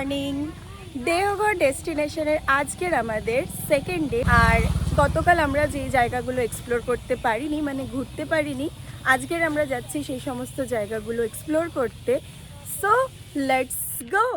Morning. Deoghar ডেস্টিনেশনের আজকের আমাদের second day. আর গতকাল আমরা যে জায়গাগুলো এক্সপ্লোর করতে পারিনি, মানে ঘুরতে পারিনি, আজকের আমরা যাচ্ছি সেই সমস্ত জায়গাগুলো এক্সপ্লোর করতে। So let's go.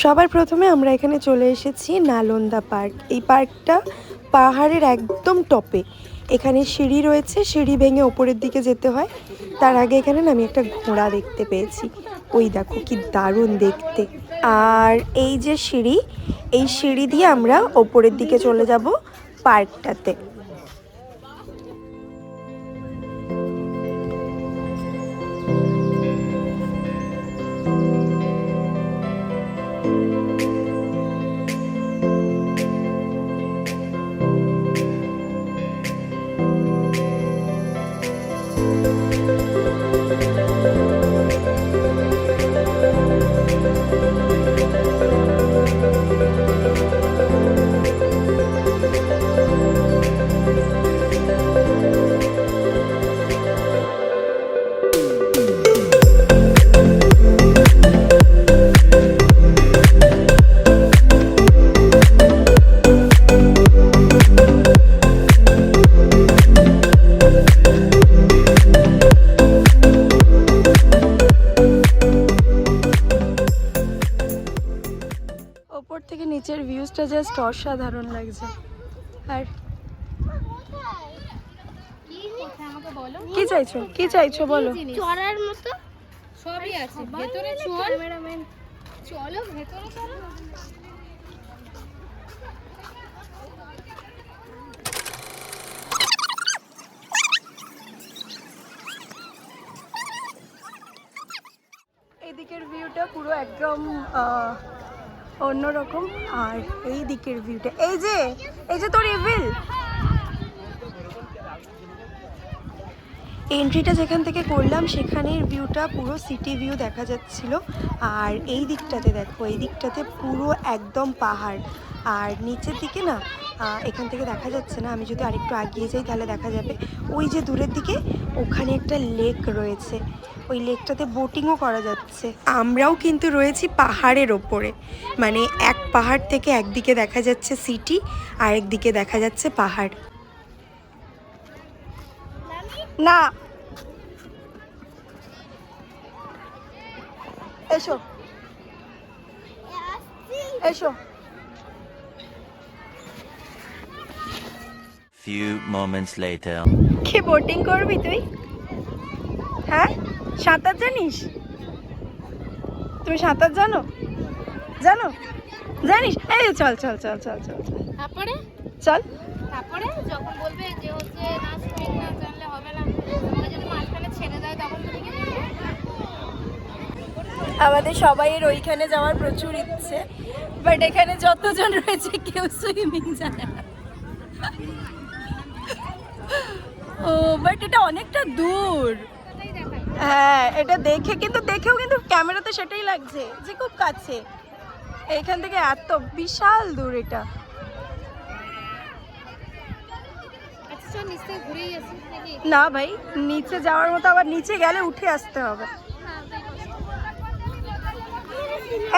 সবার প্রথমে আমরা এখানে চলে এসেছি নালন্দা পার্ক। এই পার্কটা পাহাড়ের একদম টপে। এখানে সিঁড়ি রয়েছে, সিঁড়ি ভেঙে ওপরের দিকে যেতে হয়। তার আগে এখানে না আমি একটা ঘোড়া দেখতে পেয়েছি, ওই দেখো কি দারুণ দেখতে। আর এই যে সিঁড়ি, এই সিঁড়ি দিয়ে আমরা ওপরের দিকে চলে যাব পার্কটাতে। ওপর থেকে নিচের ভিউজটা জাস্ট অসাধারণ লাগছে। আর কি চাইছো, কি চাইছো বলো? চড়ার মতো সবই আছে ভেতরে। চল ক্যামেরাম্যান, চলো ভেতরে চলো। এইদিকের ভিউটা পুরো একদম অন্যরকম। আর এই দিকের ভিউটা, এই যে তোর ইভিল এন্ট্রিটা যেখান থেকে করলাম সেখানের ভিউটা পুরো সিটি ভিউ দেখা যাচ্ছিল। আর এই দিকটাতে দেখো, এই দিকটাতে পুরো একদম পাহাড়। আর নিচের দিকে না এখান থেকে দেখা যাচ্ছে না, আমি যদি আরেকটু এগিয়ে যাই তাহলে দেখা যাবে। ওই যে দূরের দিকে ওখানে একটা লেক রয়েছে, ওই লেকটাতে বোটিংও করা যাচ্ছে। আমরাও কিন্তু রয়েছি পাহাড়ের ওপরে, মানে এক পাহাড় থেকে একদিকে দেখা যাচ্ছে সিটি, আর একদিকে দেখা যাচ্ছে পাহাড়। না এসো এসো। Few moments later. কি বোটিং করবি তুই? হ্যাঁ, সাঁতার জানিস? তুমি সাঁতার জানো? জানো, জানিস? এই চল চল চল চল চল তারপরে চল। তারপরে যখন বলবে যে হচ্ছে না সুইমিং না জানলে হবে না, তোমাকে যদি মাঝখানে ছেড়ে দেয় তখন তুমি কি করবে? আমাদের সবাইয়ের ওইখানে যাওয়ার প্রচুর ইচ্ছে, বাট এখানে যতজন রয়েছে কেউ সুইমিং জানে না। ও বাট এটা অনেকটা দূর। হ্যাঁ, এটা দেখেও কিন্তু ক্যামেরাতে সেটাই লাগছে যে খুব কাছে। এইখান থেকে এত বিশাল দূর এটা। আচ্ছা নিচ থেকে ঘুরেই আসি নাকি? না ভাই, নিচে যাওয়ার মতো আবার নিচে গেলে উঠে আসতে হবে।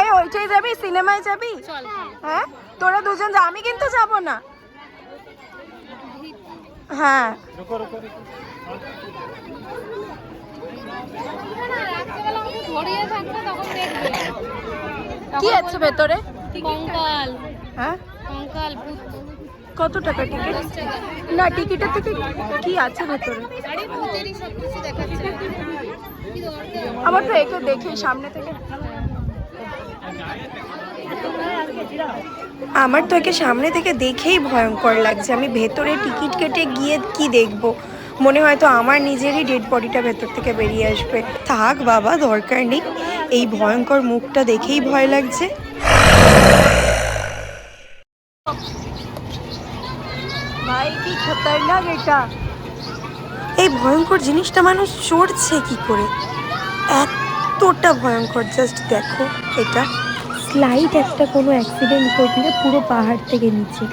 এই ওইটাই যাবি, সিনেমায় যাবি? চল। হ্যাঁ, তোরা দুজন যা, আমি কিন্তু যাব না। হ্যাঁ রাত্রেবেলা আমাকে ধরিয়ে থাকবে তখন দেখবে। কি আছে ভেতরে? কঙ্কাল, হ্যাঁ, কঙ্কাল ভূত। কত টাকা টিকিট? না, টিকিটের থেকে কি আছে ভেতরে? আরে ভূতেরই সব কিছু দেখাচ্ছে। কি দরকার? আমার তো একে দেখে সামনে থেকে, আমার তো একে সামনে থেকে দেখেই ভয়ঙ্কর লাগছে। আমি ভেতরে টিকিট কেটে গিয়ে কি দেখবো? মনে হয় তো আমার নিজেরই ডেড বডিটা ভেতর থেকে বেরিয়ে আসবে। থাক বাবা, দরকার নেই, এই ভয়ঙ্কর মুখটা দেখেই ভয় লাগছে। ভাই কি খতরনাক এটা! এই ভয়ঙ্কর জিনিসটা মানুষ চড়ছে কি করে? এতটা ভয়ঙ্কর, জাস্ট দেখো এটা। স্লাইড একটা কোনো অ্যাক্সিডেন্ট ঘটলে পুরো পাহাড় থেকে নিচে।